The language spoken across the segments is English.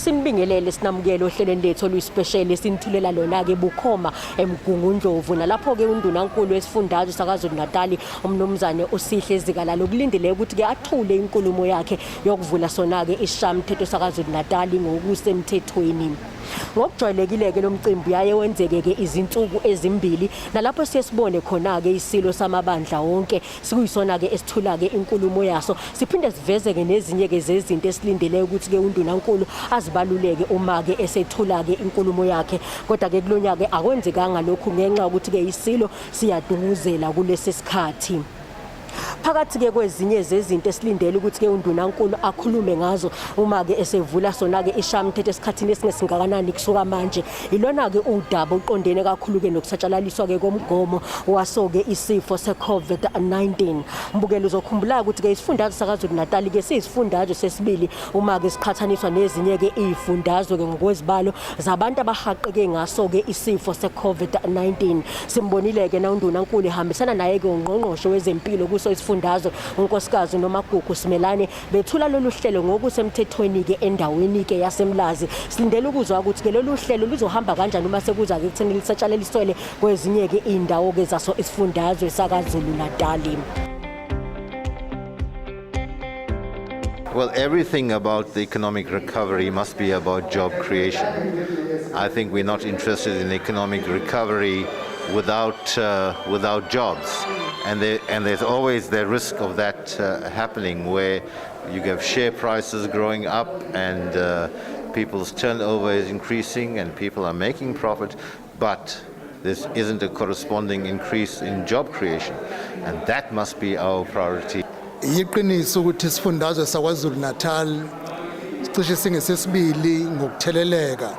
asinibingelele sinamukele ohlelweni lethu oluyispecial sinithulela lona-ke bukhoma eMgungundlovu nalapho-ke undunankulu wesifundazwe saKwaZulu-Natal umnumzane uSihle Zikalala ukulindele ukuthi-ke athule inkulumo yakhe yokuvula sona-ke isishayamathetho saKwaZulu-Natal ngokusemthethweni. Ngokujwayelekile-ke lo mcimbi yaye wenzeke-ke izinsuku ezimbili nalapho siye sibone khona-ke isilo samabandla wonke sikuyisona-ke esithula-ke inkulumo yaso siphinde siveze-ke nezinye-ke zezinto esilindele ukuthi-ke undunankulu azibaluleke uma-ke esethula-ke inkulumo yakhe. Kodwa-ke kulonyaka akwenzekanga lokhu ngenxa yokuthi-ke isilo siyadunguzela kulesi sikhathi. Phakathi-ke kwezinye zezinto esilindele ukuthi-ke undunankulu akhulume ngazo uma-ke esevula sona-ke isishayamathetho esikhathini esingakanani kusuka manje ilona-ke udaba uqondene kakhulu-ke nokusatshalaliswa-ke komgomo waso-ke isifo se-COVID-19. Mbukelo uzokhumbula ukuthi-ke isifundazwe saKwaZulu-Natal-ke siyisifundazwe sesibili uma-ke siqhathaniswa nezinye-ke iy'fundazwe-ke ngokwezibalo zabantu abahaqeke ngaso-ke isifo se-COVID-19. Simbonile-ke na undunankulu ehambisana naye-ke ungqongqoshe wezempilo kuso isifundazwe unkosikazi noMagugu Simelane bethula lolu hlelo ngokusemthethweni-ke endaweni-ke yaseMlazi. Silindele ukuzwa ukuthi-ke lolu hlelo luzohamba kanjani uma sekuza-ke ekutheni lisatshalaliswele kwezinye-ke iy'ndawo-ke zaso isifundazwe saKwaZulu-Natal. Well, everything about the economic recovery must be about job creation. I think we're not interested in economic recovery without jobs. And there's always the risk of that happening, where you have share prices growing up and people's turnover is increasing and people are making profit, but there isn't a corresponding increase in job creation. And that must be our priority. Yiqiniso ukuthi isifundazwe saKwaZulu-Natal cishe singesesibili ngokutheleleka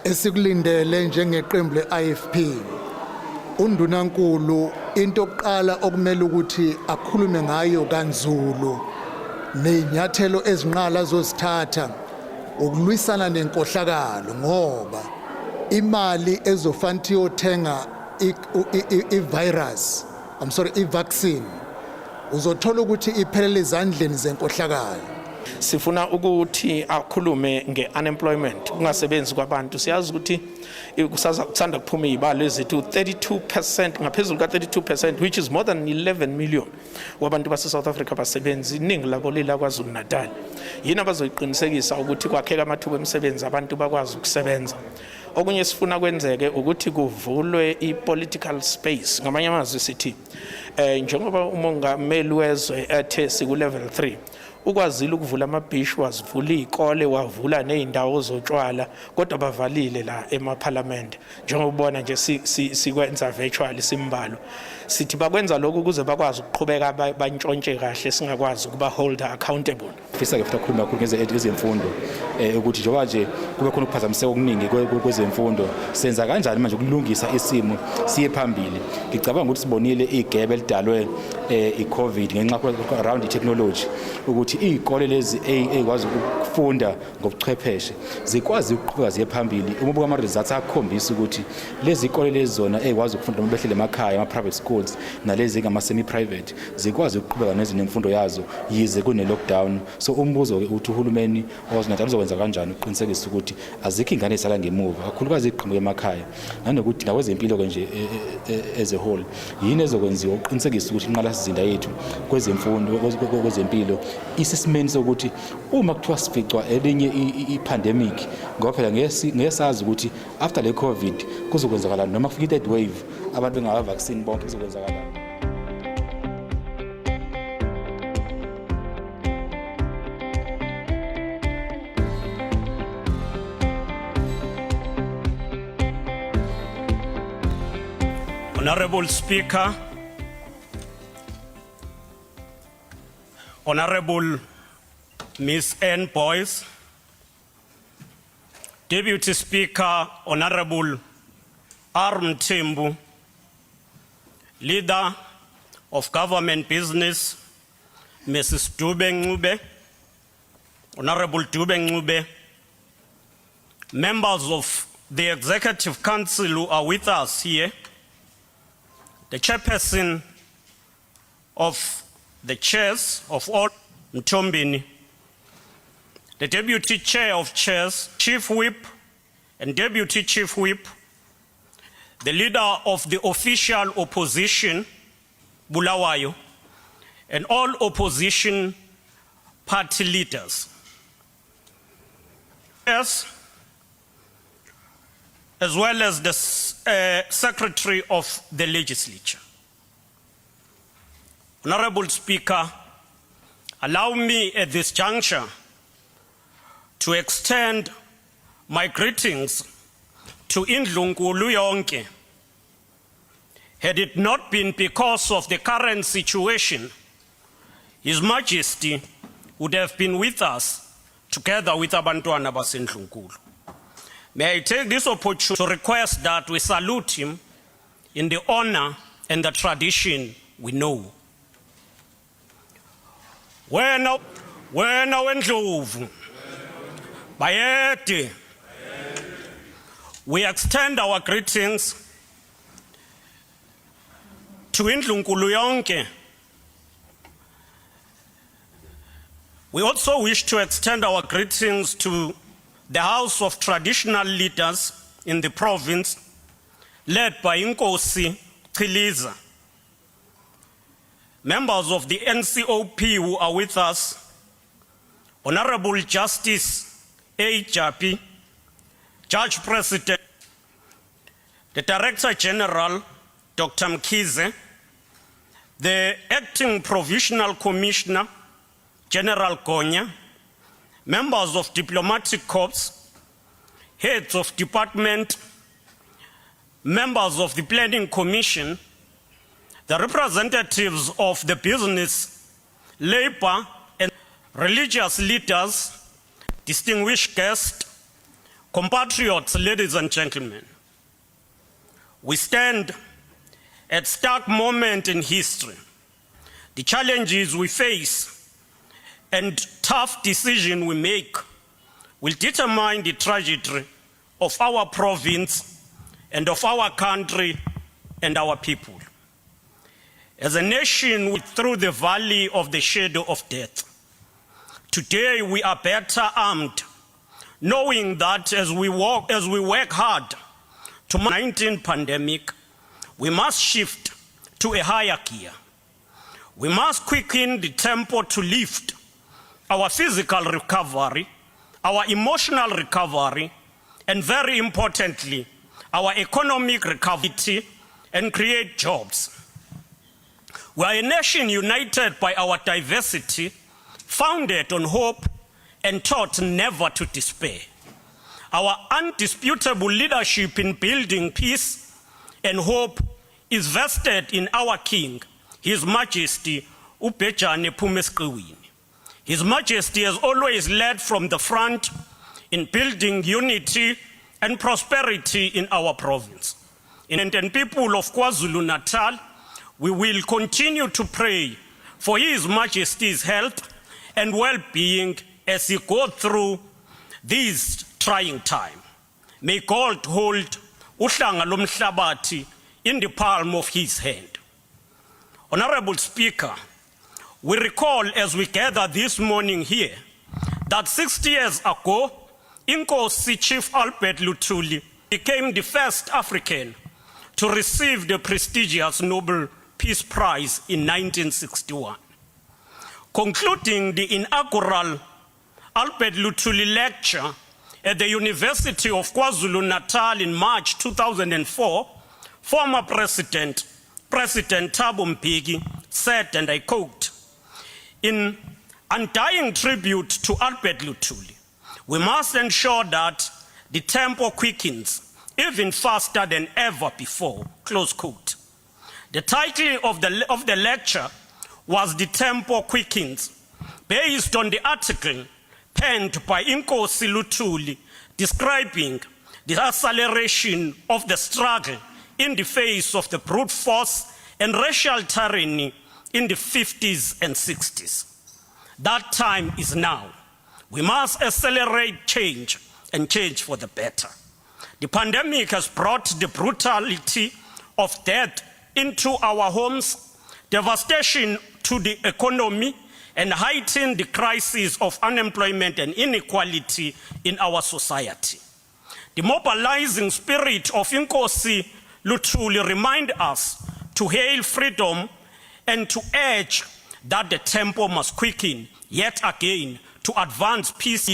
esikulindele njengeqembu le-IFP. Undunankulu into yokuqala okumele ukuthi akhulume ngayo kanzulu nezinyathelo ezinqala zozithatha ukulwisana nenkohlakalo, ngoba imali ezofanele yothenga i-vaccine uzothola ukuthi iphelele ezandleni zenkohlakalo. Sifuna ukuthi akhulume nge-unemployment, kungasebenzi kwabantu. Siyazi ukuthi kusanda kuphuma izibalo ezithi 32%, ngaphezulu ka-32%, which is more than 11 million wabantu base-South Africa basebenzi, iningi labo lila KwaZulu-Natal. Yini abazoyiqinisekisa ukuthi kwakheka amathuba emisebenzi abantu bakwazi ukusebenza. Okunye sifuna kwenzeke ukuthi kuvulwe i-political space, ngamanye amazwi sithi njengoba umongameli wezwe ethe siku-level 3 ukwazile ukuvula amabhishu, wazivula iy'kole, wavula ney'ndawo zotshwala, kodwa bavalile la emaPhalamende. Njengobona nje sikwenza virtual simbalo. Sithi bakwenza lokhu ukuze bakwazi ukuqhubeka bantshontshe kahle, singakwazi ukuba hold accountable. Fisa-ke futhi akhuluma kakhulu ngezemfundo ukuthi njengoba nje kube khona ukuphazamiseka okuningi kwezemfundo, senza kanjani manje ukulungisa isimo siye phambili. Ngicabanga ukuthi sibonile igebe elidalwe i-COVID ngenxa around i-technology ukuthi iy'kole lezi ey'kwazi ukufunda ngobuchwepheshe zikwazi ukuqhubeka ziye phambili. Uma ubuka ama-results akhombisa ukuthi lezi iy'kole lezi zona ey'kwazi ukufunda noma behlele emakhaya, ama-private schools nalezi ngama-semi-private zikwazi ukuqhubeka nemfundo yazo yize kune-lockdown. So umbuzo-ke uthi uhulumeni waKwaZulu-Natal uzokwenza kanjani ukuqinisekisa ukuthi azikho ingane ezisala ngemuva, kakhulukazi iqhamuka emakhaya, nanokuthi nakwezempilo-ke nje as a whole yini ezokwenziwa ukuqinisekisa ukuthi inqalasizinda yethu kwezemfundo kwezempilo isesimeni sokuthi uma kuthiwa sificwa elinye i-pandemic, ngoba phela ngeke sazi ukuthi after le COVID kuzokwenzakalani, noma kufika i-third wave abantu bengaba-vaccine bonke kuzokwenzakalani. Honorable Speaker, Honorable Ms. Ann Boyce, Deputy Speaker, Honorable R. Mthembu, Leader of Government Business, Mrs. Dube Ncube, Honorable Dube Ncube, members of the Executive Council who are with us here, the chairperson of the chairs of all Mtombini, the Deputy Chair of Chairs, Chief Whip and Deputy Chief Whip, the Leader of the Official Opposition, Bulawayo, and all opposition party leaders. As well as the Secretary of the Legislature. Honorable Speaker, allow me at this juncture to extend my greetings to Indlunkulu yonke. Had it not been because of the current situation, His Majesty would have been with us together with abantwana basendlunkulu. May I take this opportunity to request that we salute him in the honor and the tradition we know. Wena wendlovu bayede. We extend our greetings to Indlunkulu yonke. We also wish to extend our greetings to the House of Traditional Leaders in the province, led by Inkosi Chiliza. Members of the NCOP who are with us, Honorable Justice A. Japi, Judge President, the Director General, Dr. Mkize, the Acting Provisional Commissioner, General Konya, members of diplomatic corps, heads of department, members of the Planning Commission, the representatives of the business, labor, and religious leaders, distinguished guests, compatriots, ladies and gentlemen. We stand at a stark moment in history. The challenges we face and tough decisions we make will determine the trajectory of our province and of our country and our people. As a nation through the valley of the shadow of death, today we are better armed, knowing that as we work hard to COVID-19 pandemic, we must shift to a higher gear. We must quicken the tempo to lift our physical recovery, our emotional recovery, and very importantly, our economic recovery and create jobs. We are a nation united by our diversity, founded on hope and taught never to despair. Our undisputable leadership in building peace and hope is vested in our King, His Majesty uBhejane Phumesiqiwini. His Majesty has always led from the front in building unity and prosperity in our province. And people of KwaZulu-Natal, we will continue to pray for His Majesty's health and well-being as he goes through this trying time. May God hold uhlanga lomhlabati in the palm of His hand. Honorable Speaker, we recall as we gather this morning here that 60 years ago, Inkosi Chief Albert Luthuli became the first African to receive the prestigious Nobel Peace Prize in 1961. Concluding the inaugural Albert Luthuli lecture at the University of KwaZulu-Natal in March 2004, former President Thabo Mbeki said, and I quote, "In undying tribute to Albert Luthuli, we must ensure that the tempo quickens even faster than ever before," close quote. The title of the lecture was "The Tempo Quickens," based on the article penned by Inkosi Luthuli describing the acceleration of the struggle in the face of the brute force and racial tyranny in the 50s and 60s. That time is now. We must accelerate change and change for the better. The pandemic has brought the brutality of death into our homes, devastation to the economy, and heighten the crisis of unemployment and inequality in our society. The mobilizing spirit of Inkosi Luthuli remind us to hail freedom and to urge that the tempo must quicken yet again to advance peace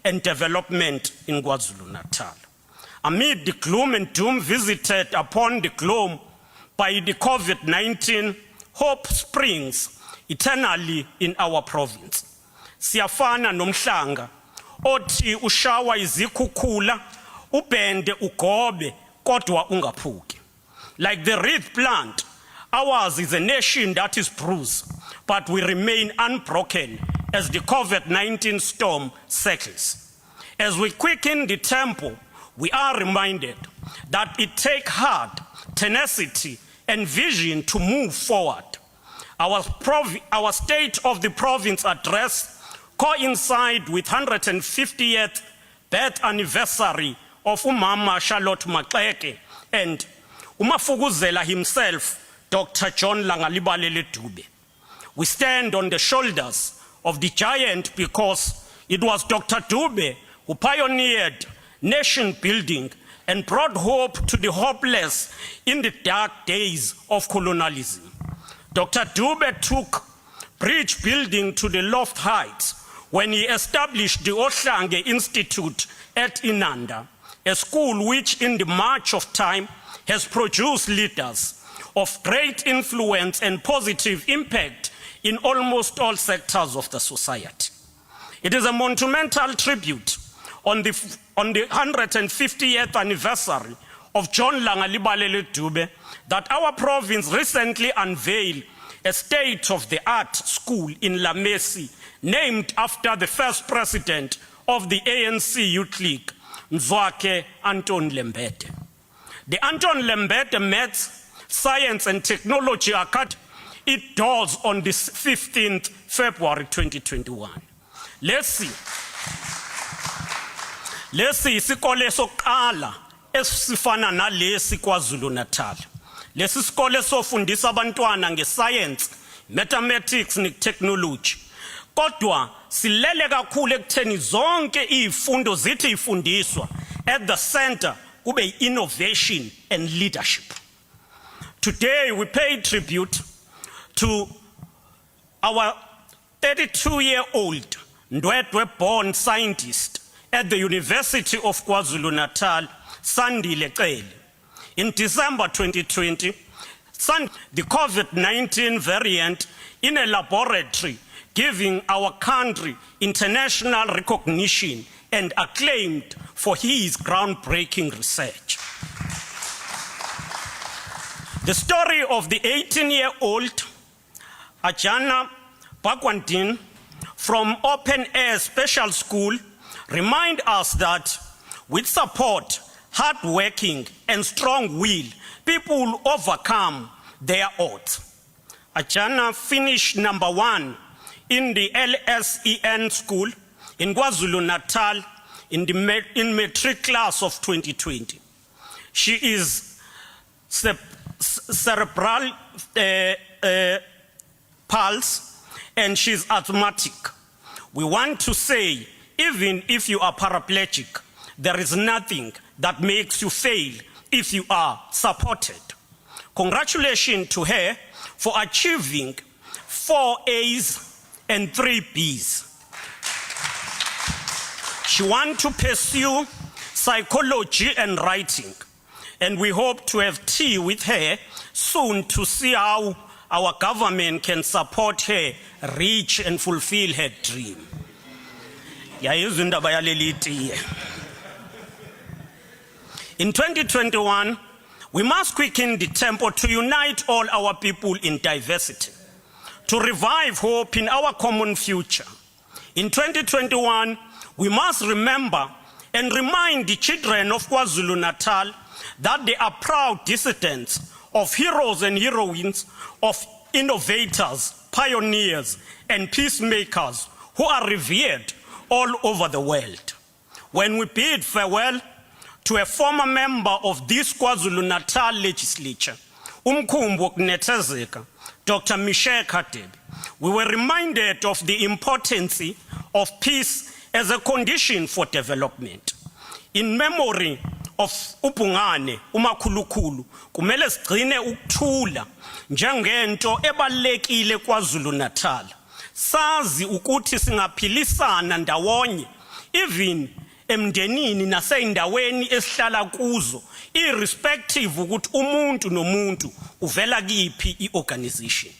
and development in KwaZulu-Natal. Amid the gloom and doom visited upon the globe by the COVID-19, hope springs eternally in our province. Siyafana nomhlanga othi ushawa izikhukhula ubhende ugobe kodwa ungaphuki. Like the reed plant, ours is a nation that is bruised, but we remain unbroken as the COVID-19 storm settles. As we quicken the tempo, we are reminded that it takes heart, tenacity, and vision to move forward. Our State of the Province address coincide with 150th birth anniversary of Umama Charlotte Maxeke and Umafuguzela himself, Dr. John Langalibalele Dube. We stand on the shoulders of the giant because it was Dr. Dube who pioneered nation building and brought hope to the hopeless in the dark days of colonialism. Dr. Dube took bridge building to the loft heights when he established the Ohlange Institute at Inanda, a school which in the march of time has produced leaders of great influence and positive impact in almost all sectors of the society. It is a monumental tribute on the 150th anniversary of John Langalibalele Dube that our province recently unveiled a state-of-the-art school in Lamesi named after the first president of the ANC Youth League, Mzwakhe Anton Lembede. The Anton Lembede Maths, Science and Technology Academy, it doors on the 15th February 2021. Lesi isikole sokuqala esifana nalesi KwaZulu-Natal. Lesi isikole sofundisa abantwana ngescience, mathematics netechnology. Kodwa silele kakhulu ekutheni zonke izifundo zithi ifundiswa at the center kube innovation and leadership. Today we pay tribute to our 32-year-old Ndwedwe-born scientist at the University of KwaZulu-Natal, Sandile Cele. In December 2020, the COVID-19 variant in a laboratory giving our country international recognition and acclaimed for his groundbreaking research. The story of the 18-year-old Ajana Bakwandin from Open Air Special School remind us that with support, hard working, and strong will, people will overcome their odds. Ajana finished #1 in the LSEN school in KwaZulu-Natal in matric class of 2020. She is cerebral palsy and she's asthmatic. We want to say, even if you are paraplegic, there is nothing that makes you fail if you are supported. Congratulations to her for achieving 4 A's and 3 B's. She wants to pursue psychology and writing, and we hope to have tea with her soon to see how our government can support her reach and fulfill her dream. In 2021, we must quicken the tempo to unite all our people in diversity, to revive hope in our common future. In 2021, we must remember and remind the children of KwaZulu-Natal that they are proud descendants of heroes and heroines, of innovators, pioneers, and peacemakers who are revered all over the world. When we bid farewell to a former member of this KwaZulu-Natal legislature umkhumbu wokunethezeka, Dr. Michelle Kadebe, we were reminded of the importance of peace as a condition for development. In memory of ubhungane umakhulukhulu, kumele sigcine ukuthula njengento ebalekile kwaZulu Natal. Sazi ukuthi singaphilisana ndawonye, even emndenini naseyindaweni esihlala kuzo, irrespective ukuthi umuntu nomuntu uvela kiphi iorganization.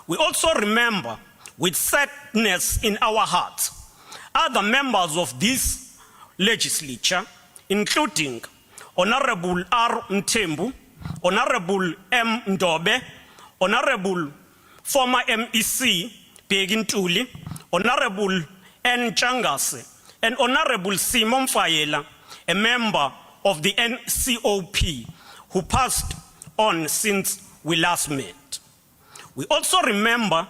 We also remember with sadness in our hearts other members of this legislature, including Honorable R. Mthembu, Honorable M. Ndobe, Honorable former MEC Bheki Ntuli, Honorable N. Changase, and Honorable Simon Fayela, a member of the NCOP, who passed on since we last met. We also remember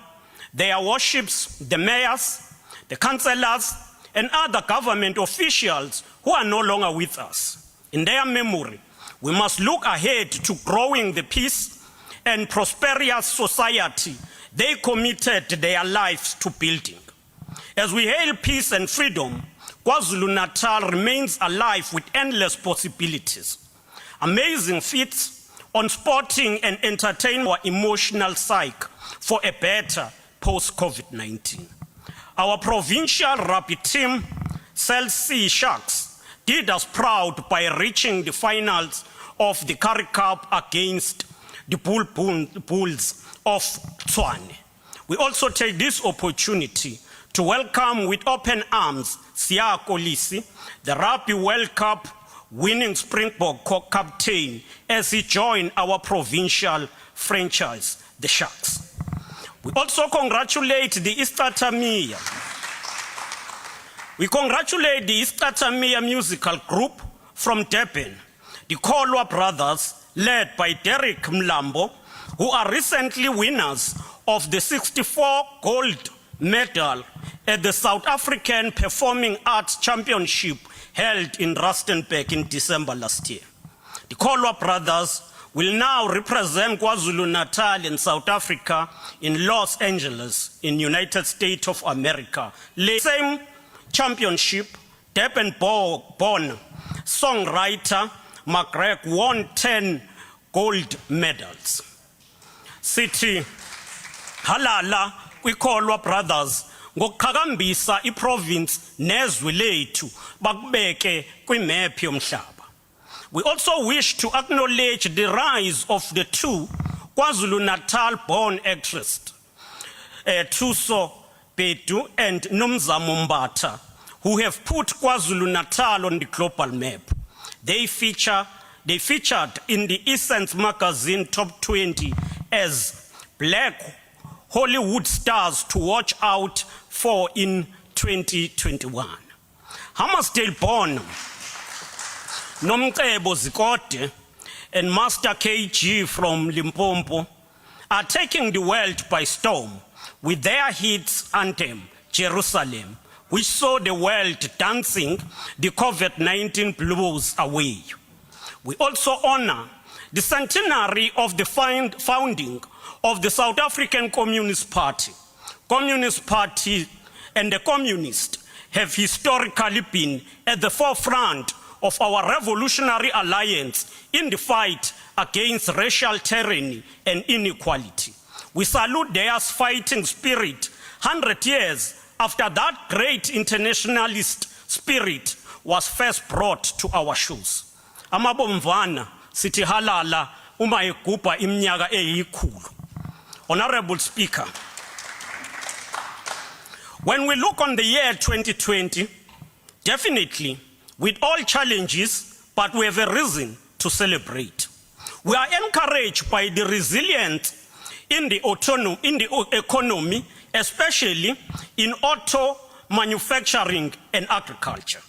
their worships, the mayors, the councillors, and other government officials who are no longer with us. In their memory, we must look ahead to growing the peace and prosperous society they committed their lives to building. As we hail peace and freedom, KwaZulu-Natal remains alive with endless possibilities. Amazing feats on sporting and entertainment or emotional psyche for a better post-COVID-19. Our provincial rugby team, Cell C Sharks, did us proud by reaching the finals of the Currie Cup against the Bulls of Tshwane. We also take this opportunity to welcome with open arms Siya Kolisi, the Rugby World Cup winning Springbok captain, as he joined our provincial franchise, the Sharks. We also congratulate the Istatamia. We congratulate the Istatamia musical group from Durban, the Kolwa brothers, led by Derek Mlambo, who are recently winners of the 64 gold medal at the South African Performing Arts Championship held in Rustenburg in December last year. The Kolwa brothers will now represent KwaZulu-Natal in South Africa in Los Angeles in United States of America. The same championship, Durban-born songwriter McGregor won 10 gold medals. Sithi halala kwiKholwa brothers ngokuqhakambisa iprovince nezwe lethu bakubeke kwimap yomhlaba. We also wish to acknowledge the rise of the two KwaZulu-Natal born actresses, Thuso Bedu and Nomzamo Mbatha, who have put KwaZulu-Natal on the global map. They featured in the Essence magazine top 20 as Black Hollywood stars to watch out for in 2021. Hammersdale born Nomcebo Zikode and Master KG from Limpopo are taking the world by storm with their hit anthem, Jerusalem, which saw the world dancing the COVID-19 blues away. We also honor the centenary of the founding of the South African Communist Party. Communist Party and the communists have historically been at the forefront of our revolutionary alliance in the fight against racial tyranny and inequality. We salute their fighting spirit 100 years after that great internationalist spirit was first brought to our shores. Amabomvana sithi halala uma egubha iminyaka eyikhulu. Honorable Speaker, when we look on the year 2020, definitely with all challenges, but we have a reason to celebrate. We are encouraged by the resilience in the economy, especially in auto manufacturing and agriculture.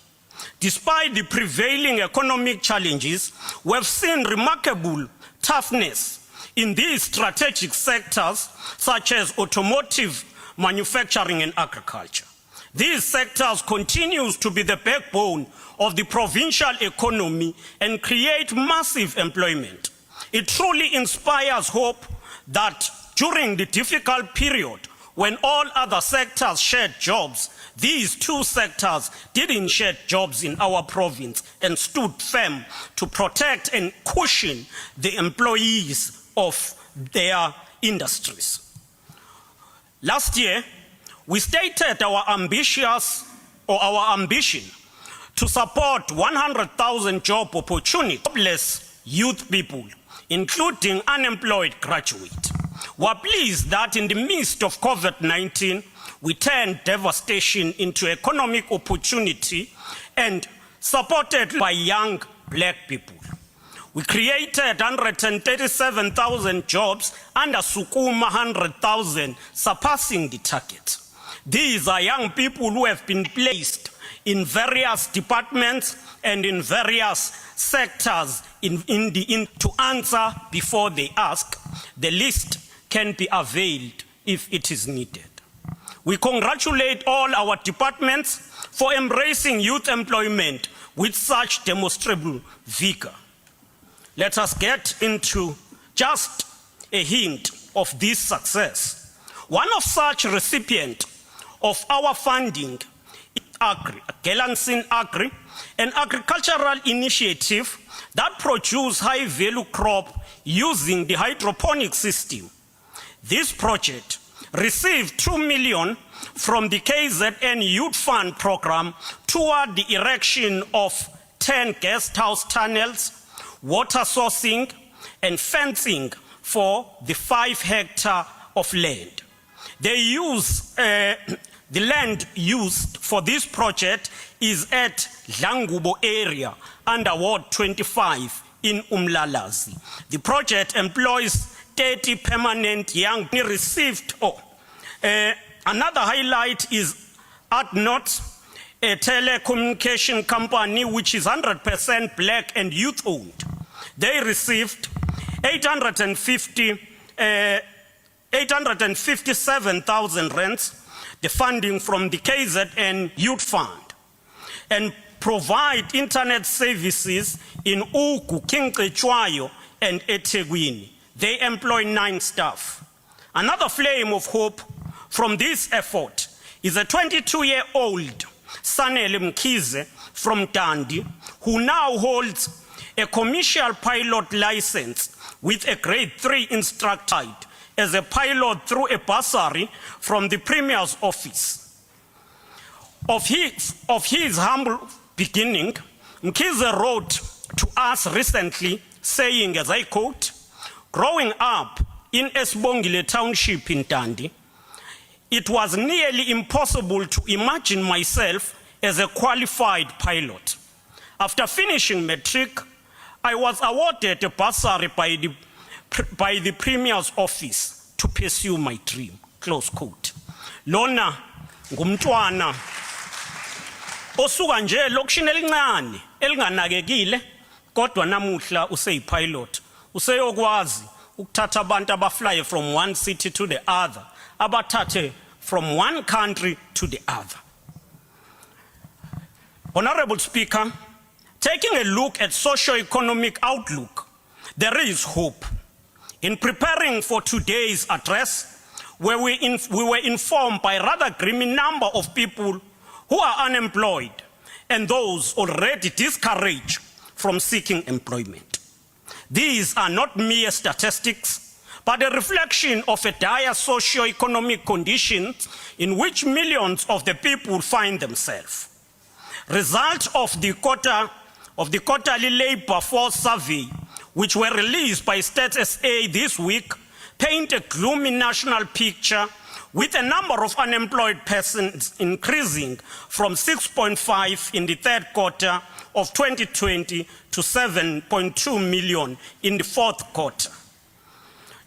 Despite the prevailing economic challenges, we have seen remarkable toughness in these strategic sectors such as automotive, manufacturing and agriculture. These sectors continue to be the backbone of the provincial economy and create massive employment. It truly inspires hope that during the difficult period when all other sectors shared jobs, these two sectors didn't share jobs in our province and stood firm to protect and cushion the employees of their industries. Last year, we stated our ambition to support 100,000 job opportunities for jobless youth people, including unemployed graduates. We're pleased that in the midst of COVID-19, we turned devastation into economic opportunity and supported by young black people. We created 137,000 jobs under Sukuma 100,000, surpassing the target. These are young people who have been placed in various departments and in various sectors to answer before they ask. The list can be availed if it is needed. We congratulate all our departments for embracing youth employment with such demonstrable vigor. Let us get into just a hint of this success. One of such recipients of our funding is Agri, Gelansin Agri, an agricultural initiative that produces high-value crop using the hydroponic system. This project received 2 million from the KZN Youth Fund program toward the erection of 10 guest house tunnels, water sourcing, and fencing for the 5 hectares of land. The land used for this project is at Dlangubo area under Ward 25 in Umlalazi. The project employs 30 permanent young received. Another highlight is AdNot, a telecommunication company which is 100% black and youth-owned. They received 857,000 rands, the funding from the KZN Youth Fund, and provide internet services in Ugu, Kinkechwayo, and eThekwini. They employ 9 staff. Another flame of hope from this effort is a 22-year-old Sanele Mkhize from Dandi, who now holds a commercial pilot license with a grade 3 instructor as a pilot through a bursary from the Premier's office. Of his humble beginning, Mkhize wrote to us recently saying, as I quote, "Growing up in Esbongile Township in Dandi, it was nearly impossible to imagine myself as a qualified pilot. After finishing matric, I was awarded a bursary by the Premier's office to pursue my dream." Close quote. Lona ngumntwana osuka nje lokishini elincane elinganakekile, kodwa namuhla useyipilot, useyokwazi ukuthatha abantu abafly from one city to the other, abathathe from one country to the other. Honorable Speaker, taking a look at socio-economic outlook, there is hope. In preparing for today's address, where we were informed by a rather grim number of people who are unemployed and those already discouraged from seeking employment. These are not mere statistics, but a reflection of a dire socio-economic conditions in which millions of the people find themselves. Results of the quarterly labor force survey, which were released by Stats SA this week, paint a gloomy national picture with a number of unemployed persons increasing from 6.5 in the third quarter of 2020 to 7.2 million in the fourth quarter.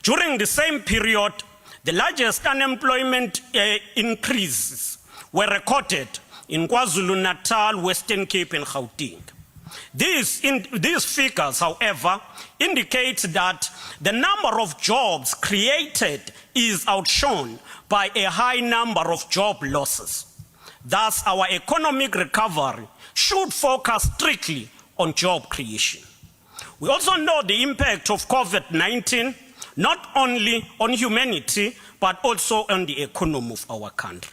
During the same period, the largest unemployment increases were recorded in KwaZulu-Natal, Western Cape, and Gauteng. These figures, however, indicate that the number of jobs created is outshone by a high number of job losses. Thus, our economic recovery should focus strictly on job creation. We also know the impact of COVID-19, not only on humanity, but also on the economy of our country.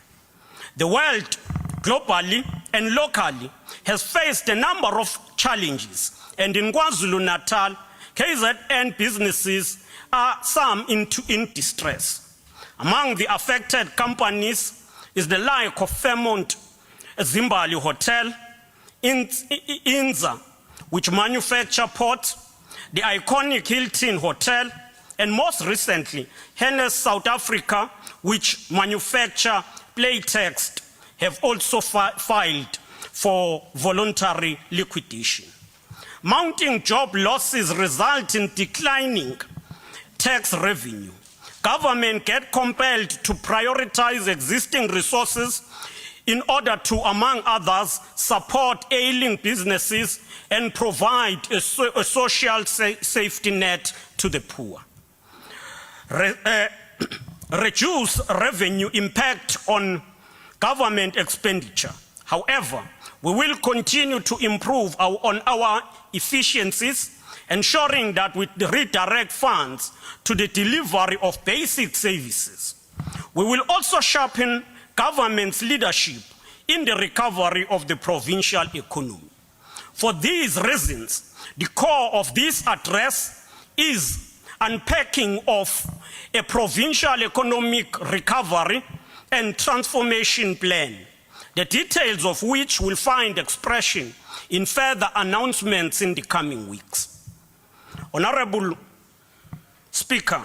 The world, globally and locally, has faced a number of challenges, and in KwaZulu-Natal, KZN businesses are some in distress. Among the affected companies is the like of Fairmont Zimbali Hotel, Inza, which manufacture ports, the iconic Hilton Hotel, and most recently, Hennes South Africa, which manufacture Playtext, have also filed for voluntary liquidation. Mounting job losses result in declining tax revenue. Government get compelled to prioritize existing resources in order to, among others, support ailing businesses and provide a social safety net to the poor. Reduce revenue impact on government expenditure. However, we will continue to improve on our efficiencies, ensuring that we redirect funds to the delivery of basic services. We will also sharpen government's leadership in the recovery of the provincial economy. For these reasons, the core of this address is unpacking of a provincial economic recovery and transformation plan, the details of which will find expression in further announcements in the coming weeks. Honorable Speaker,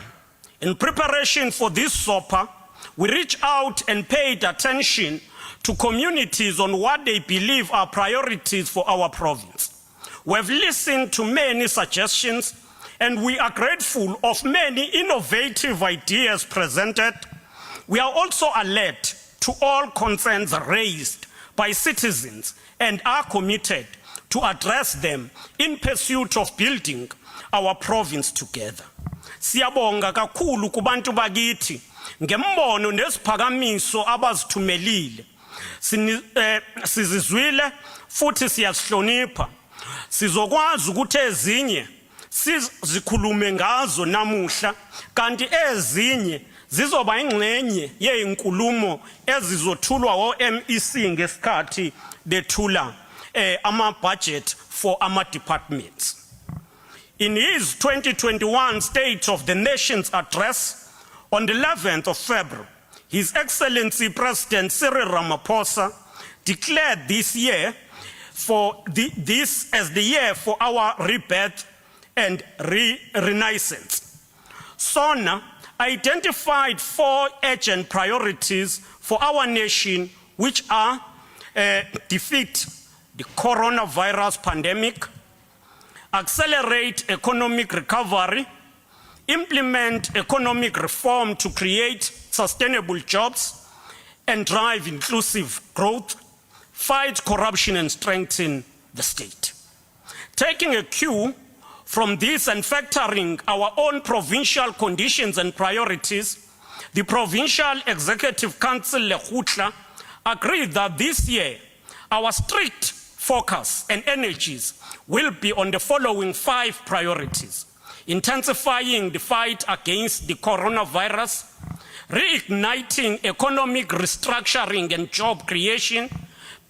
in preparation for this Sopa, we reached out and paid attention to communities on what they believe are priorities for our province. We have listened to many suggestions, and we are grateful of many innovative ideas presented. We are also alert to all concerns raised by citizens and are committed to address them in pursuit of building our province together. Siyabonga kakhulu kubantu bakithi ngembono nesiphakamiso abazithumelile. Sizizwile futhi siyazihlonipha. Sizokwazi ukuthi ezinye sizikhulume ngazo namuhla, kanti ezinye zizoba ingxenye yezinkulumo ezizothulwa o-MEC ngesikhathi bethula ama-budget for ama-departments. In his 2021 State of the Nation's address on the 11th of February, His Excellency President Cyril Ramaphosa declared this year this as the year for our rebirth and renaissance. SONA identified 4 urgent priorities for our nation, which are defeat the coronavirus pandemic, accelerate economic recovery, implement economic reform to create sustainable jobs, and drive inclusive growth, fight corruption, and strengthen the state. Taking a cue from this and factoring our own provincial conditions and priorities, the Provincial Executive Council Lekgotla agreed that this year our strict focus and energies will be on the following 5 priorities: intensifying the fight against the coronavirus, reigniting economic restructuring and job creation,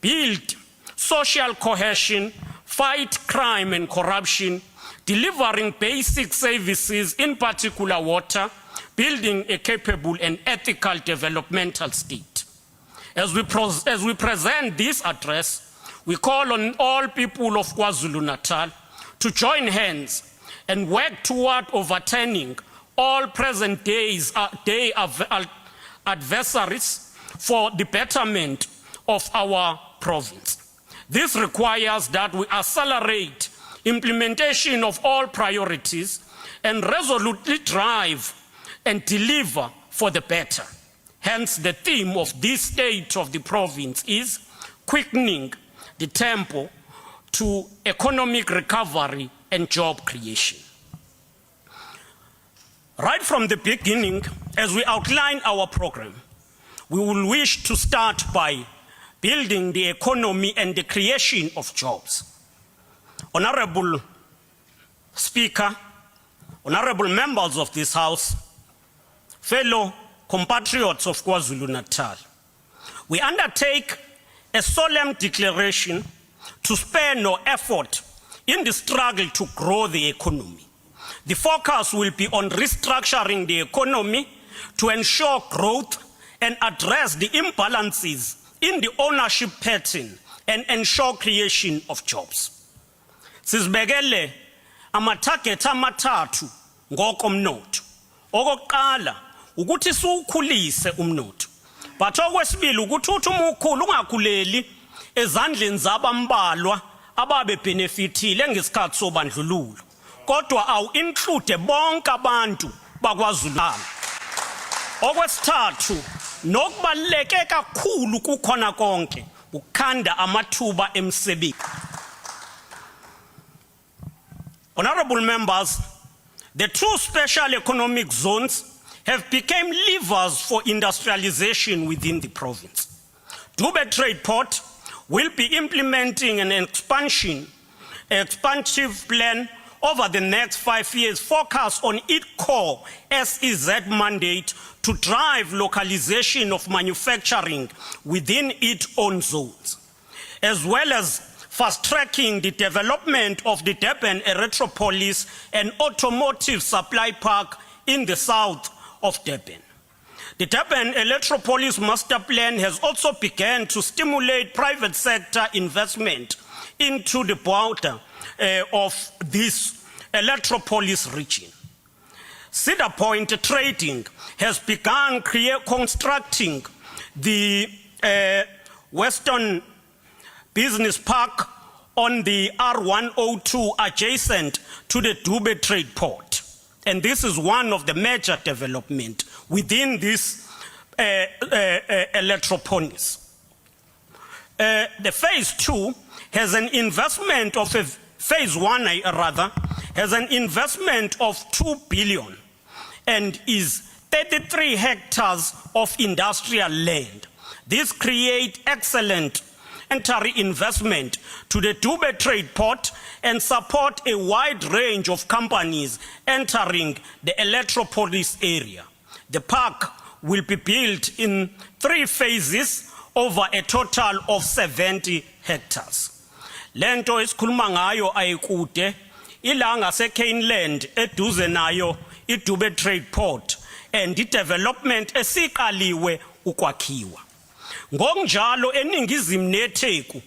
build social cohesion, fight crime and corruption, delivering basic services, in particular water, building a capable and ethical developmental state. As we present this address, we call on all people of KwaZulu-Natal to join hands and work toward overturning all present day adversaries for the betterment of our province. This requires that we accelerate implementation of all priorities and resolutely drive and deliver for the better. Hence, the theme of this state of the province is quickening the tempo to economic recovery and job creation. Right from the beginning, as we outline our program, we will wish to start by building the economy and the creation of jobs. Honorable Speaker, honorable members of this House, fellow compatriots of KwaZulu-Natal, we undertake a solemn declaration to spare no effort in the struggle to grow the economy. The focus will be on restructuring the economy to ensure growth and address the imbalances in the ownership pattern and ensure creation of jobs. Sizibekele amatarget amathathu ngokomnotho. Okokuqala ukuthi siwukhulise umnotho. But okwesibili ukuthi uma ukhulu ungakhuleli ezandleni zabambalwa ababe benefitile ngesikhathi sobandlululo. Kodwa awu include bonke abantu bakwaZulu. Okwesithathu nokubaluleke kakhulu kukhona konke ukukhanda amathuba emsebenzi. Honorable members, the two special economic zones have become levers for industrialization within the province. Dube Trade Port will be implementing an expansive plan over the next 5 years focused on its core SEZ mandate to drive localization of manufacturing within its own zones, as well as fast-tracking the development of the Durban Electropolis and automotive supply park in the south of Durban. The Durban Electropolis Master Plan has also begun to stimulate private sector investment into the border of this Electropolis region. Cedar Point Trading has begun constructing the Western Business Park on the R102 adjacent to the Dube Trade Port. And this is one of the major developments within this Electropolis. The phase 2 has an investment of phase 1 has an investment of 2 billion and is 33 hectares of industrial land. This creates excellent entry investment to the Dube Trade Port and support a wide range of companies entering the Electropolis area. The park will be built in 3 phases over a total of 70 hectares. Lento esikhuluma ngayo ayikude ila ngaseCaneland eduze nayo iDube Trade Port and development esiqaliwe ukwakhiwa. Ngokunjalo eningizimu neTheku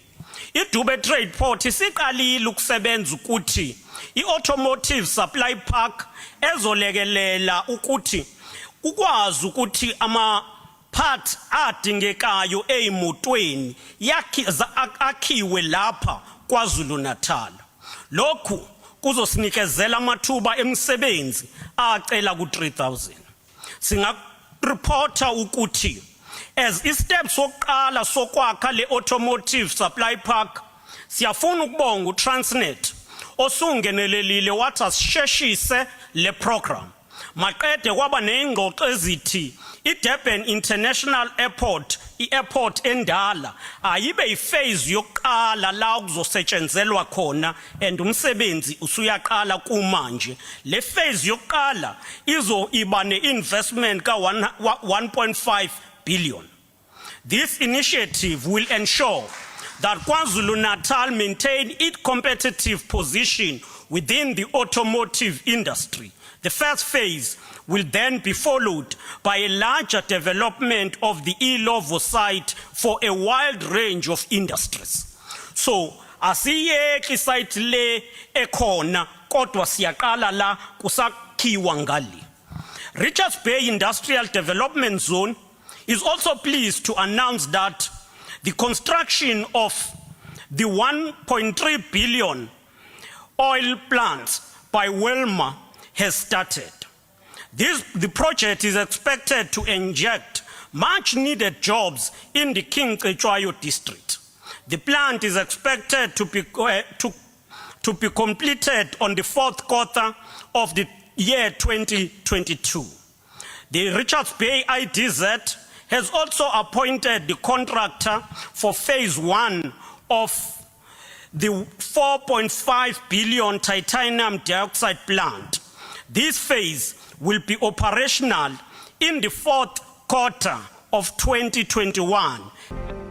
iDube Trade Port isiqalile ukusebenza ukuthi iautomotive supply park ezolekelela ukuthi ukwazi ukuthi ama-parts adingekayo ey'motweni akhiwe lapha KwaZulu-Natal. Lokhu kuzosinikezela amathuba emisebenzi acela ku-3,000. Singareporta ukuthi as isteps sokuqala sokwakha le automotive supply park siyafuna ukubonga uTransnet osungenelelile wathi asisheshise le program. Maqede kwaba nezingxoxo ezithi iDurban International Airport, i-airport endala ayibe iphase yokuqala la kuzosetshenzelwa khona and umsebenzi usuyaqala kumanje. Le phase yokuqala iba ne-investment ka 1.5 billion. This initiative will ensure that KwaZulu-Natal maintain its competitive position within the automotive industry. The first phase will then be followed by a larger development of the Ilovo site for a wide range of industries. So, asiyeki site le ekhona kodwa siyaqala la kusakhiwa ngali. Richards Bay Industrial Development Zone is also pleased to announce that the construction of the 1.3 billion oil plants by Wilma has started. The project is expected to inject much needed jobs in the King Cetshwayo district. The plant is expected to be completed on the 4th quarter of the year 2022. The Richards Bay IDZ has also appointed the contractor for phase 1 of the 4.5 billion titanium dioxide plant. This phase will be operational in the fourth quarter of 2021.